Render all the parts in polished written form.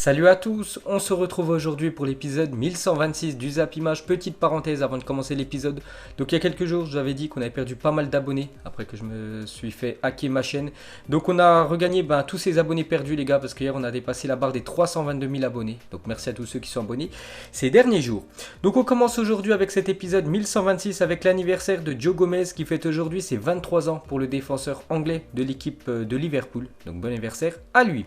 Salut à tous, on se retrouve aujourd'hui pour l'épisode 1126 du Zap Image. Petite parenthèse avant de commencer l'épisode. Donc il y a quelques jours, j'avais dit qu'on avait perdu pas mal d'abonnés après que je me suis fait hacker ma chaîne. Donc on a regagné tous ces abonnés perdus les gars, parce qu'hier on a dépassé la barre des 322 000 abonnés. Donc merci à tous ceux qui sont abonnés ces derniers jours. Donc on commence aujourd'hui avec cet épisode 1126 avec l'anniversaire de Joe Gomez qui fête aujourd'hui ses 23 ans pour le défenseur anglais de l'équipe de Liverpool. Donc bon anniversaire à lui.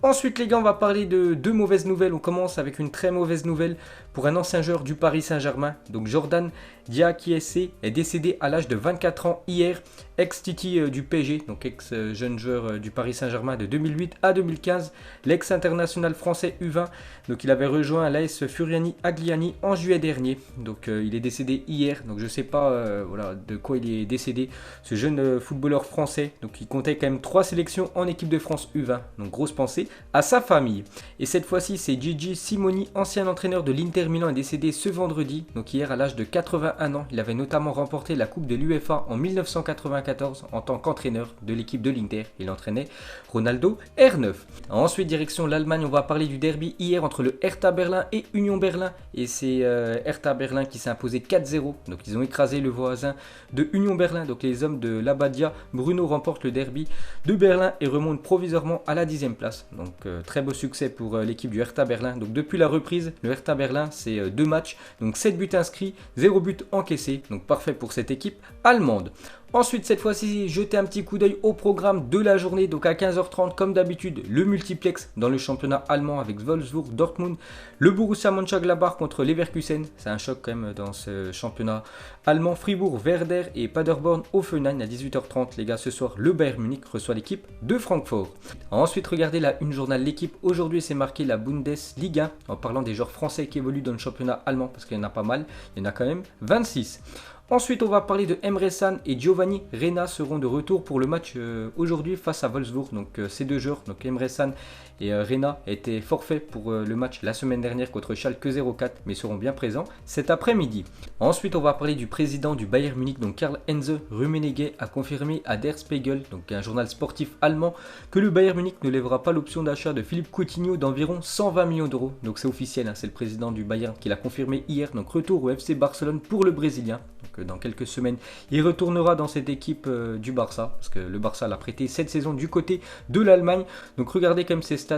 Ensuite les gars, on va parler de deux mauvaises nouvelles. On commence avec une très mauvaise nouvelle pour un ancien joueur du Paris Saint-Germain. Donc Jordan Diakité est décédé à l'âge de 24 ans hier, ex-Titi du PSG, donc ex-jeune joueur du Paris Saint-Germain de 2008 à 2015, l'ex-international français U20. Donc il avait rejoint l'AS Furiani Agliani en juillet dernier. Donc il est décédé hier. Donc je ne sais pas voilà, de quoi il est décédé, ce jeune footballeur français. Donc il comptait quand même 3 sélections en équipe de France U20. Donc grosse pensée à sa famille. Et cette fois-ci, c'est Gigi Simoni, ancien entraîneur de l'Inter Milan, est décédé ce vendredi, donc hier à l'âge de 81 ans. Il avait notamment remporté la Coupe de l'UEFA en 1994 en tant qu'entraîneur de l'équipe de l'Inter. Il entraînait Ronaldo R9. Ensuite, direction l'Allemagne, on va parler du derby hier entre le Hertha Berlin et Union Berlin. Et c'est Hertha Berlin qui s'est imposé 4-0. Donc ils ont écrasé le voisin de Union Berlin. Donc les hommes de Labadia, Bruno remportent le derby de Berlin et remontent provisoirement à la 10e place. Donc très beau succès pour l'équipe du Hertha Berlin. Donc depuis la reprise, le Hertha Berlin c'est 2 matchs, donc 7 buts inscrits, 0 but encaissé. Donc parfait pour cette équipe allemande. Ensuite, cette fois-ci, jetez un petit coup d'œil au programme de la journée. Donc à 15h30, comme d'habitude, le multiplex dans le championnat allemand avec Wolfsburg, Dortmund, le Borussia Mönchengladbach contre Leverkusen. C'est un choc quand même dans ce championnat allemand. Fribourg, Werder et Paderborn, Offenheim à 18h30. Les gars, ce soir, le Bayern Munich reçoit l'équipe de Francfort. Ensuite, regardez la une journal L'équipe. Aujourd'hui, c'est marqué la Bundesliga en parlant des joueurs français qui évoluent dans le championnat allemand parce qu'il y en a pas mal. Il y en a quand même 26. Ensuite, on va parler de Emre Can et Giovanni Reyna seront de retour pour le match aujourd'hui face à Wolfsburg. Donc ces deux joueurs, donc Emre Can et Reyna, étaient forfaits pour le match la semaine dernière contre Schalke 04, mais seront bien présents cet après-midi. Ensuite, on va parler du président du Bayern Munich, donc Karl-Heinz Rummenigge, a confirmé à Der Spiegel, donc un journal sportif allemand, que le Bayern Munich ne lèvera pas l'option d'achat de Philippe Coutinho d'environ 120 millions d'euros. Donc c'est officiel, hein, c'est le président du Bayern qui l'a confirmé hier. Donc retour au FC Barcelone pour le Brésilien. Donc dans quelques semaines, il retournera dans cette équipe du Barça, parce que le Barça l'a prêté cette saison du côté de l'Allemagne. Donc regardez quand même ses stats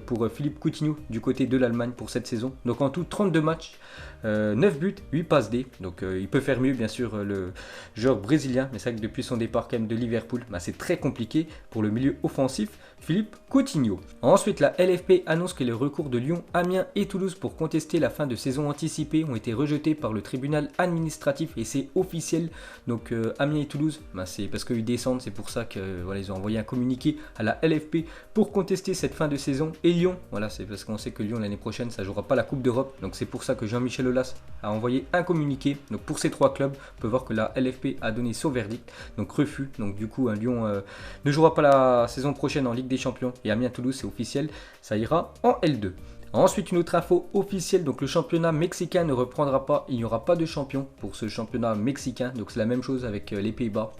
pour Philippe Coutinho du côté de l'Allemagne pour cette saison. Donc en tout 32 matchs, 9 buts, 8 passes D. Donc il peut faire mieux bien sûr le joueur brésilien, mais c'est vrai que depuis son départ quand même de Liverpool, c'est très compliqué pour le milieu offensif Philippe Coutinho. Ensuite, la LFP annonce que les recours de Lyon, Amiens et Toulouse pour contester la fin de saison anticipée ont été rejetés par le tribunal administratif et c'est officiel. Donc Amiens et Toulouse, c'est parce qu'ils descendent, c'est pour ça que voilà, ils ont envoyé un communiqué à la LFP pour contester cette fin de saison. Et Lyon, voilà, c'est parce qu'on sait que Lyon l'année prochaine ça jouera pas la Coupe d'Europe. Donc c'est pour ça que Jean-Michel Aulas a envoyé un communiqué. Donc pour ces trois clubs, on peut voir que la LFP a donné son verdict, donc refus. Donc du coup, Lyon ne jouera pas la saison prochaine en Ligue des Champions et Amiens-Toulouse c'est officiel, ça ira en L2. Ensuite, une autre info officielle, donc le championnat mexicain ne reprendra pas, il n'y aura pas de champion pour ce championnat mexicain, donc c'est la même chose avec les Pays-Bas.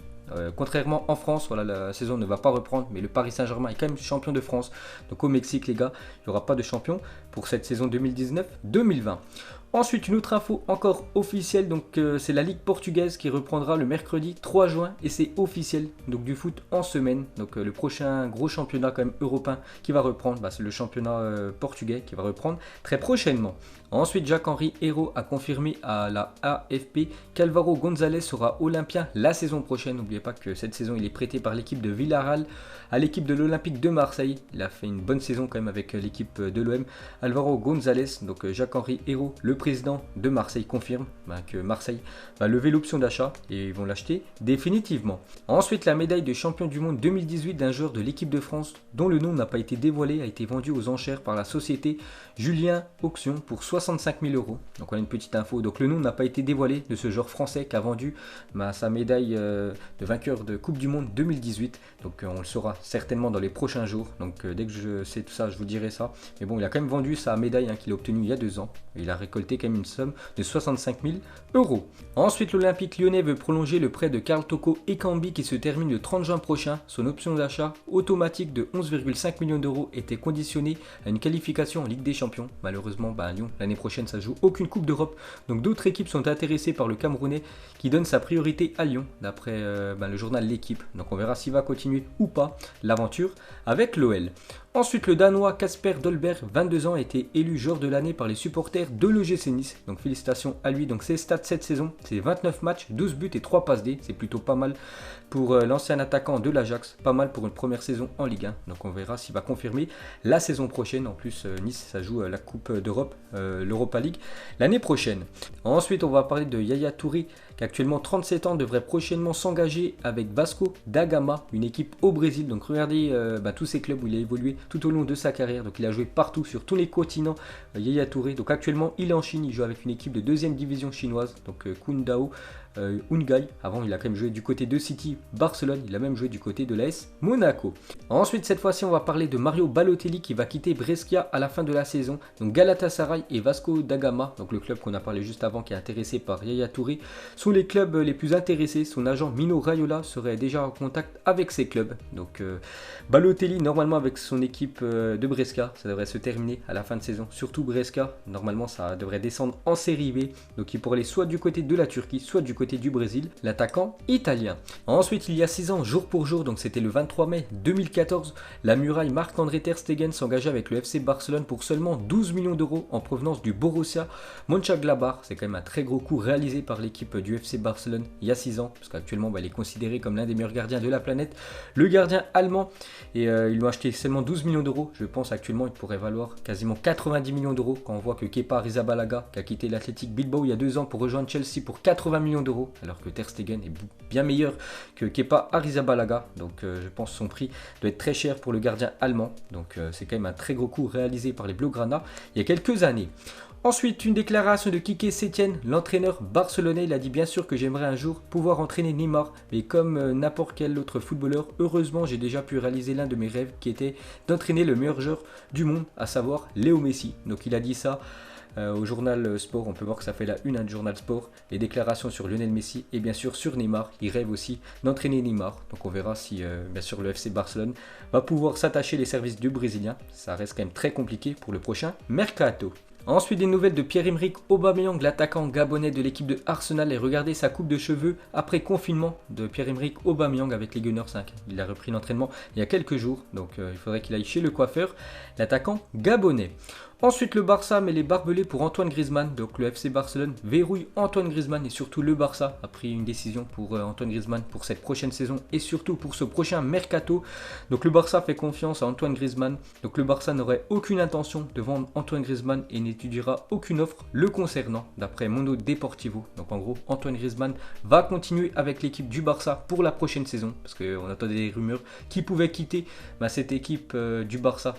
Contrairement en France, voilà, la saison ne va pas reprendre, mais le Paris Saint-Germain est quand même champion de France. Donc au Mexique, les gars, il n'y aura pas de champion pour cette saison 2019-2020. Ensuite, une autre info encore officielle, donc c'est la Ligue portugaise qui reprendra le mercredi 3 juin et c'est officiel, donc du foot en semaine. Donc le prochain gros championnat quand même européen qui va reprendre, c'est le championnat portugais qui va reprendre très prochainement. Ensuite, Jacques-Henri Hérault a confirmé à la AFP qu'Alvaro González sera olympien la saison prochaine. N'oubliez pas que cette saison, il est prêté par l'équipe de Villarreal à l'équipe de l'Olympique de Marseille. Il a fait une bonne saison quand même avec l'équipe de l'OM. Alvaro González, donc Jacques-Henri Hérault, le président de Marseille, confirme que Marseille va lever l'option d'achat et ils vont l'acheter définitivement. Ensuite, la médaille de champion du monde 2018 d'un joueur de l'équipe de France dont le nom n'a pas été dévoilé a été vendue aux enchères par la société Julien Auction pour 65 000 euros. Donc on a une petite info. Donc le nom n'a pas été dévoilé de ce joueur français qui a vendu sa médaille de vainqueur de Coupe du Monde 2018. Donc on le saura certainement dans les prochains jours. Donc dès que je sais tout ça, je vous dirai ça. Mais bon, il a quand même vendu sa médaille qu'il a obtenue il y a 2 ans. Il a récolté coûté quand même une somme de 65 000 euros. Ensuite, l'Olympique lyonnais veut prolonger le prêt de Karl Toko Ekambi qui se termine le 30 juin prochain. Son option d'achat automatique de 11,5 millions d'euros était conditionnée à une qualification en Ligue des Champions. Malheureusement, Lyon, l'année prochaine, ça joue aucune Coupe d'Europe. Donc d'autres équipes sont intéressées par le Camerounais qui donne sa priorité à Lyon, d'après le journal L'Équipe. Donc on verra s'il va continuer ou pas l'aventure avec l'OL. Ensuite, le Danois Kasper Dolberg, 22 ans, a été élu joueur de l'année par les supporters de l'OGC Nice. Donc félicitations à lui. Donc ses stats cette saison, c'est 29 matchs, 12 buts et 3 passes D. C'est plutôt pas mal pour l'ancien attaquant de l'Ajax. Pas mal pour une première saison en Ligue 1. Donc on verra s'il va confirmer la saison prochaine. En plus, Nice, ça joue la Coupe d'Europe, l'Europa League, l'année prochaine. Ensuite, on va parler de Yaya Touré, qui actuellement 37 ans, devrait prochainement s'engager avec Vasco da Gama, une équipe au Brésil. Donc regardez tous ces clubs où il a évolué tout au long de sa carrière. Donc il a joué partout sur tous les continents, Yaya Touré. Donc actuellement il est en Chine, il joue avec une équipe de 2e division chinoise, donc Qingdao Hungai. Avant il a quand même joué du côté de City, Barcelone, il a même joué du côté de l'AS Monaco. Ensuite cette fois-ci on va parler de Mario Balotelli qui va quitter Brescia à la fin de la saison. Donc Galatasaray et Vasco da Gama, donc le club qu'on a parlé juste avant qui est intéressé par Yaya Touré, sont les clubs les plus intéressés. Son agent Mino Raiola serait déjà en contact avec ces clubs. Donc Balotelli normalement avec son équipe de Brescia, ça devrait se terminer à la fin de saison. Surtout Brescia, normalement ça devrait descendre en série B. Donc il pourrait aller soit du côté de la Turquie, soit du côté du Brésil, l'attaquant italien. Ensuite il y a 6 ans, jour pour jour, donc c'était le 23 mai 2014, la muraille Marc-André Ter Stegen s'engageait avec le FC Barcelone pour seulement 12 millions d'euros en provenance du Borussia Mönchengladbach. C'est quand même un très gros coup réalisé par l'équipe du FC Barcelone il y a 6 ans, parce qu'actuellement il est considéré comme l'un des meilleurs gardiens de la planète, le gardien allemand, et ils l'ont acheté seulement 12 millions d'euros. Je pense actuellement il pourrait valoir quasiment 90 millions d'euros quand on voit que Kepa Arrizabalaga, qui a quitté l'Athletic Bilbao il y a 2 ans pour rejoindre Chelsea pour 80 millions d'euros, alors que Ter Stegen est bien meilleur que Kepa Arrizabalaga. Donc je pense que son prix doit être très cher pour le gardien allemand. Donc c'est quand même un très gros coup réalisé par les Blaugrana il y a quelques années. Ensuite, une déclaration de Quique Sétienne, l'entraîneur barcelonais. Il a dit bien sûr que j'aimerais un jour pouvoir entraîner Neymar, mais comme n'importe quel autre footballeur, heureusement j'ai déjà pu réaliser l'un de mes rêves qui était d'entraîner le meilleur joueur du monde, à savoir Léo Messi. Donc il a dit ça au journal Sport. On peut voir que ça fait la une du journal Sport, les déclarations sur Lionel Messi et bien sûr sur Neymar. Il rêve aussi d'entraîner Neymar. Donc on verra si bien sûr le FC Barcelone va pouvoir s'attacher les services du Brésilien. Ça reste quand même très compliqué pour le prochain mercato. Ensuite, des nouvelles de Pierre-Emerick Aubameyang, l'attaquant gabonais de l'équipe de Arsenal, et regardez sa coupe de cheveux après confinement de Pierre-Emerick Aubameyang avec les Gunners 5. Il a repris l'entraînement il y a quelques jours, donc il faudrait qu'il aille chez le coiffeur, l'attaquant gabonais. Ensuite, le Barça met les barbelés pour Antoine Griezmann. Donc le FC Barcelone verrouille Antoine Griezmann et surtout le Barça a pris une décision pour Antoine Griezmann pour cette prochaine saison et surtout pour ce prochain mercato. Donc le Barça fait confiance à Antoine Griezmann. Donc le Barça n'aurait aucune intention de vendre Antoine Griezmann et n'étudiera aucune offre le concernant, d'après Mundo Deportivo. Donc en gros, Antoine Griezmann va continuer avec l'équipe du Barça pour la prochaine saison, parce qu'on attendait des rumeurs qui pouvaient quitter cette équipe du Barça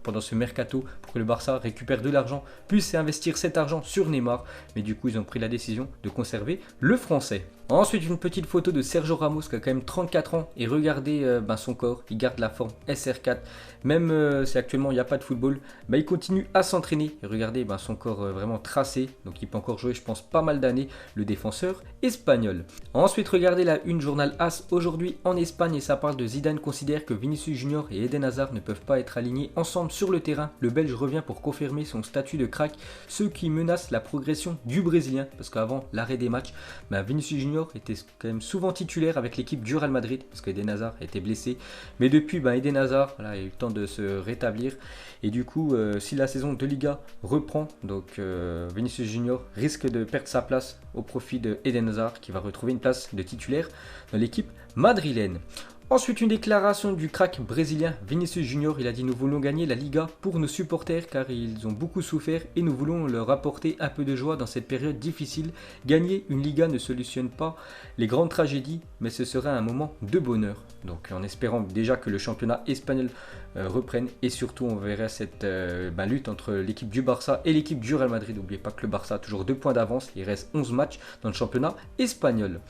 pendant ce mercato pour que le Barça récupère de l'argent, puisse investir cet argent sur Neymar. Mais du coup ils ont pris la décision de conserver le français. Ensuite, une petite photo de Sergio Ramos qui a quand même 34 ans et regardez son corps, il garde la forme SR4, même si actuellement il n'y a pas de football, il continue à s'entraîner et regardez son corps vraiment tracé, donc il peut encore jouer je pense pas mal d'années, le défenseur espagnol. Ensuite, regardez la une journal AS aujourd'hui en Espagne et ça parle de Zidane considère que Vinicius Junior et Eden Hazard ne peuvent pas être alignés ensemble sur le terrain. Le Belge revient pour confirmer son statut de crack, ce qui menace la progression du Brésilien, parce qu'avant l'arrêt des matchs, Vinicius Junior était quand même souvent titulaire avec l'équipe du Real Madrid parce qu'Eden Hazard était blessé, mais depuis Eden Hazard il a eu le temps de se rétablir et du coup si la saison de Liga reprend, donc Vinicius Junior risque de perdre sa place au profit de Eden Hazard qui va retrouver une place de titulaire dans l'équipe madrilène. Ensuite, une déclaration du crack brésilien Vinicius Junior. Il a dit: nous voulons gagner la Liga pour nos supporters car ils ont beaucoup souffert et nous voulons leur apporter un peu de joie dans cette période difficile. Gagner une Liga ne solutionne pas les grandes tragédies, mais ce sera un moment de bonheur. Donc en espérant déjà que le championnat espagnol reprenne et surtout on verra cette lutte entre l'équipe du Barça et l'équipe du Real Madrid. N'oubliez pas que le Barça a toujours 2 points d'avance, il reste 11 matchs dans le championnat espagnol.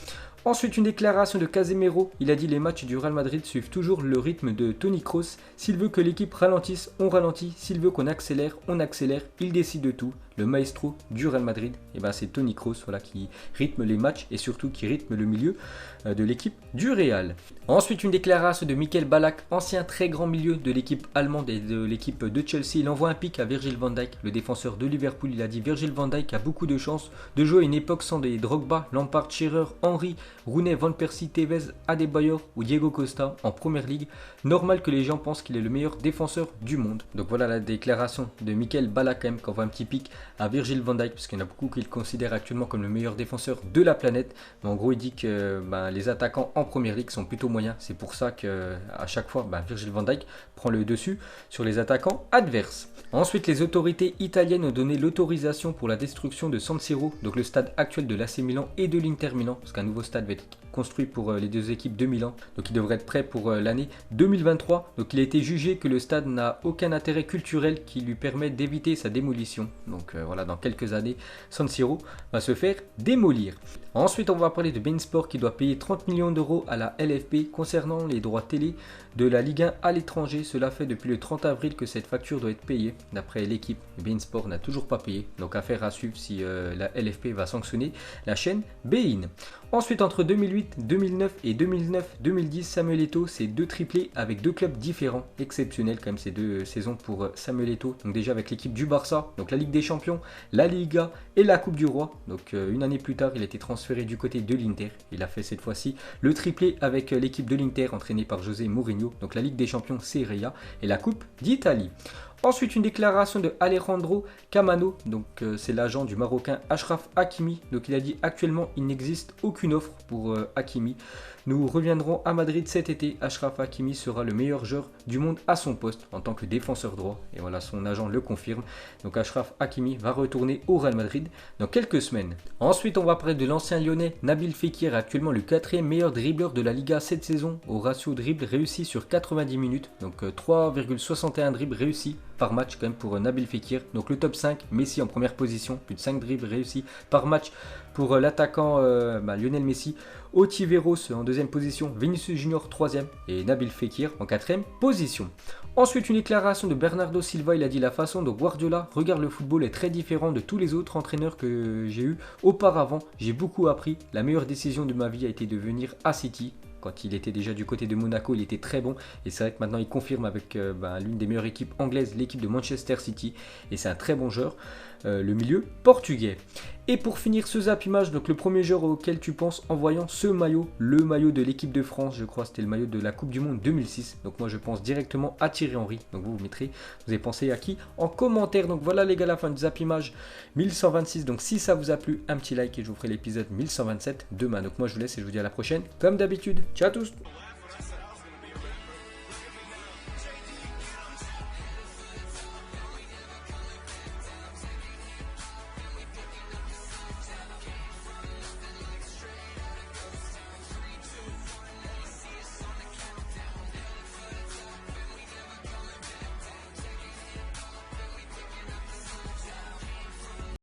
Ensuite, une déclaration de Casemiro. Il a dit les matchs du Real Madrid suivent toujours le rythme de Toni Kroos. S'il veut que l'équipe ralentisse, on ralentit. S'il veut qu'on accélère, on accélère. Il décide de tout. Le maestro du Real Madrid, c'est Toni Kroos voilà, qui rythme les matchs et surtout qui rythme le milieu de l'équipe du Real. Ensuite, une déclaration de Michael Ballack, ancien très grand milieu de l'équipe allemande et de l'équipe de Chelsea. Il envoie un pic à Virgil van Dijk, le défenseur de Liverpool. Il a dit Virgil van Dijk a beaucoup de chance de jouer à une époque sans des Drogba, Lampard, Shearer, Henry, Rooney, Van Persie, Tevez, Adebayor ou Diego Costa en Première Ligue. Normal que les gens pensent qu'il est le meilleur défenseur du monde. Donc voilà la déclaration de Michael Ballack quand même, qui envoie un petit pic à Virgil van Dijk, parce qu'il y en a beaucoup qui le considèrent actuellement comme le meilleur défenseur de la planète. Mais en gros, il dit que les attaquants en Première Ligue sont plutôt moyens. C'est pour ça qu'à chaque fois, Virgil van Dijk prend le dessus sur les attaquants adverses. Ensuite, les autorités italiennes ont donné l'autorisation pour la destruction de San Siro, donc le stade actuel de l'AC Milan et de l'Inter Milan, parce qu'un nouveau stade va être construit pour les deux équipes de Milan. Donc il devrait être prêt pour l'année 2023. Donc il a été jugé que le stade n'a aucun intérêt culturel qui lui permet d'éviter sa démolition. Donc voilà, dans quelques années, San Siro va se faire démolir. Ensuite, on va parler de beIN Sport qui doit payer 30 millions d'euros à la LFP concernant les droits télé de la Ligue 1 à l'étranger. Cela fait depuis le 30 avril que cette facture doit être payée. D'après l'équipe, beIN Sport n'a toujours pas payé. Donc affaire à suivre si la LFP va sanctionner la chaîne beIN. Ensuite, entre 2008, 2009 et 2009-2010, Samuel Eto'o, c'est deux triplés avec deux clubs différents. Exceptionnels quand même ces deux saisons pour Samuel Eto'o. Donc déjà avec l'équipe du Barça, donc la Ligue des Champions, la Liga et la Coupe du Roi. Donc une année plus tard, il a été transféré du côté de l'Inter. Il a fait cette fois-ci le triplé avec l'équipe de l'Inter entraînée par José Mourinho. Donc la Ligue des Champions, Serie A et la Coupe d'Italie. Ensuite, une déclaration de Alejandro Camano, donc c'est l'agent du Marocain Achraf Hakimi. Donc il a dit actuellement il n'existe aucune offre pour Hakimi. Nous reviendrons à Madrid cet été. Achraf Hakimi sera le meilleur joueur du monde à son poste en tant que défenseur droit. Et voilà, son agent le confirme. Donc Achraf Hakimi va retourner au Real Madrid dans quelques semaines. Ensuite, on va parler de l'ancien lyonnais Nabil Fekir, actuellement le 4e meilleur dribbleur de la Liga cette saison au ratio dribble réussi sur 90 minutes. Donc 3,61 dribbles réussis par match quand même pour Nabil Fekir. Donc le top 5, Messi en première position, plus de 5 dribbles réussis par match pour l'attaquant Lionel Messi. Otiveros en deuxième position, Vinicius Junior 3e et Nabil Fekir en 4e position. Ensuite, une déclaration de Bernardo Silva, il a dit la façon dont Guardiola regarde le football est très différente de tous les autres entraîneurs que j'ai eu auparavant. J'ai beaucoup appris, la meilleure décision de ma vie a été de venir à City. Quand il était déjà du côté de Monaco, il était très bon. Et c'est vrai que maintenant, il confirme avec l'une des meilleures équipes anglaises, l'équipe de Manchester City. Et c'est un très bon joueur, le milieu portugais. Et pour finir ce Zap Image, donc le premier joueur auquel tu penses en voyant ce maillot, le maillot de l'équipe de France, je crois c'était le maillot de la Coupe du Monde 2006. Donc moi je pense directement à Thierry Henry. Donc vous mettrez, vous avez pensé à qui en commentaire. Donc voilà les gars, la fin du Zap Image 1126. Donc si ça vous a plu, un petit like et je vous ferai l'épisode 1127 demain. Donc moi je vous laisse et je vous dis à la prochaine comme d'habitude. Ciao à tous.